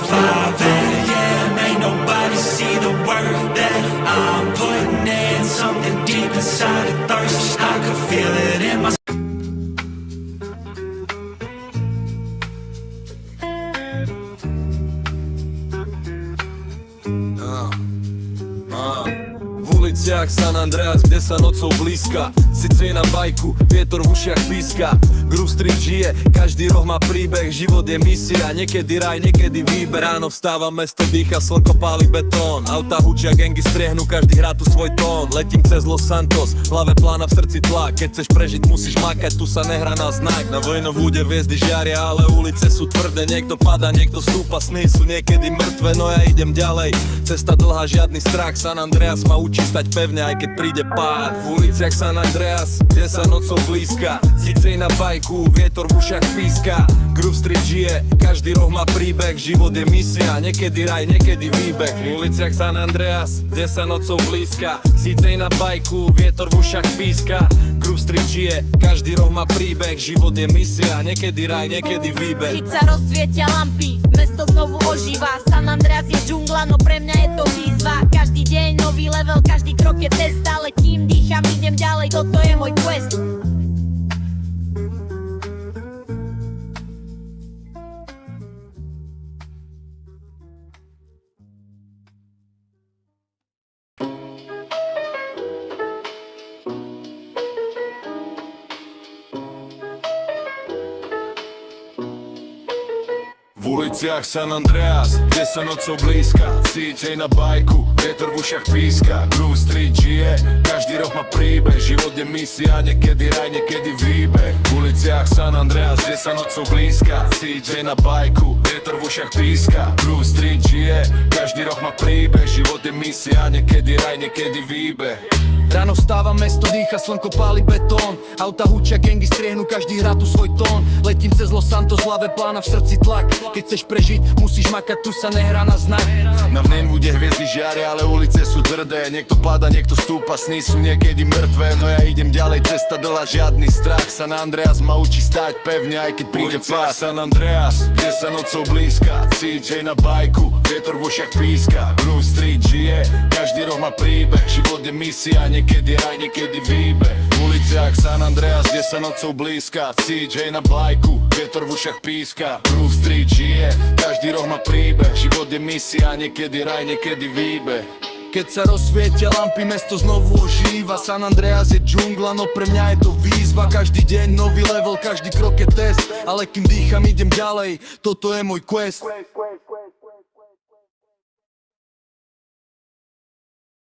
5 a.m. Ain't nobody see the work that I'm putting in. Something deep inside a thirst, I can feel it in my V uliciach San Andreas, kde sa nocou blízka. Sice na bajku, vietor v ušiach píska. Groove Street žije, každý roh má príbeh. Život je misia, niekedy raj, niekedy výber. Ráno vstáva, mesto dýcha, slnko páli betón. Auta hučia, gangy striehnú, každý hrá tu svoj tón. Letím cez Los Santos, v hlave plána, v srdci tlak. Keď chceš prežiť, musíš makať, tu sa nehrá na znak. Na Vojnovúde hviezdy žiaria, ale ulice sú tvrdé. Niekto padá, niekto stúpa, sny sú niekedy mŕtve. No ja idem ďalej, cesta dlhá, žiadny strach. San Andreas ma učí stať pevne, aj keď príde pád. V uliciach San Andreas, kde sa nocou blízka. Sicej na bajku, vietor v ušiach píska. Groove Street žije, každý roh má príbeh. Život je misia, niekedy raj, niekedy výbeh. V uliciach San Andreas, kde sa nocou blízka. Sicej na bajku, vietor v ušiach píska. Groove Street žije, každý roh má príbeh. Život je misia, niekedy raj, niekedy výbeh. Keď sa rozsvietia lampy, mesto znovu ožíva. San Andreas je džungla, no pre mňa je to výzva. Každý deň nový level, každý krok je test. Ale kým dýcham, idem ďalej, toto je môj quest. V uliciach San Andreas, kde sa nocou blízka. CJ na bajku, vietor v ušiach píska. Groove Street žije, každý roh má príbeh. Život je misia, niekedy raj, niekedy výbeh. V uliciach San Andreas, kde sa nocou blízka. CJ na bajku, vietor v ušiach píska. Groove Street žije, každý roh má príbeh. Život je misia, niekedy raj, niekedy výbeh. Ráno vstáva, mesto dýcha, slnko páli betón. Auta hučia, gangy striehnú, každý hrá tu svoj tón. Letím cez Los Santos, v hlave plána, v srdci tlak. Keď chceš prežiť, musíš makať, tu sa nehrá na znak. Na Vnenvude hviezdy žiaria, ale ulice sú tvrdé. Niekto páda, niekto stúpa, sny sú niekedy mŕtve. No ja idem ďalej, cesta dlhá, žiadny strach. San Andreas ma učí stáť pevne, aj keď príde pád. San Andreas, kde sa nocou blízka. CJ na bajku, vietor v ušiach píska. Groove Street žije, každý roh má príbeh. Život je misia, niekedy raj, niekedy výbeh. V uliciach San Andreas, kde sa nocou blízka. CJ na bajku, vietor v ušiach píska. Groove Street žije, každý roh má príbeh. Život je misia, niekedy raj, niekedy výbeh. Keď sa rozsvietia lampy, mesto znovu ožíva. San Andreas je džungla, no pre mňa je to výzva. Každý deň nový level, každý krok je test. Ale kým dýcham, idem ďalej, toto je môj quest.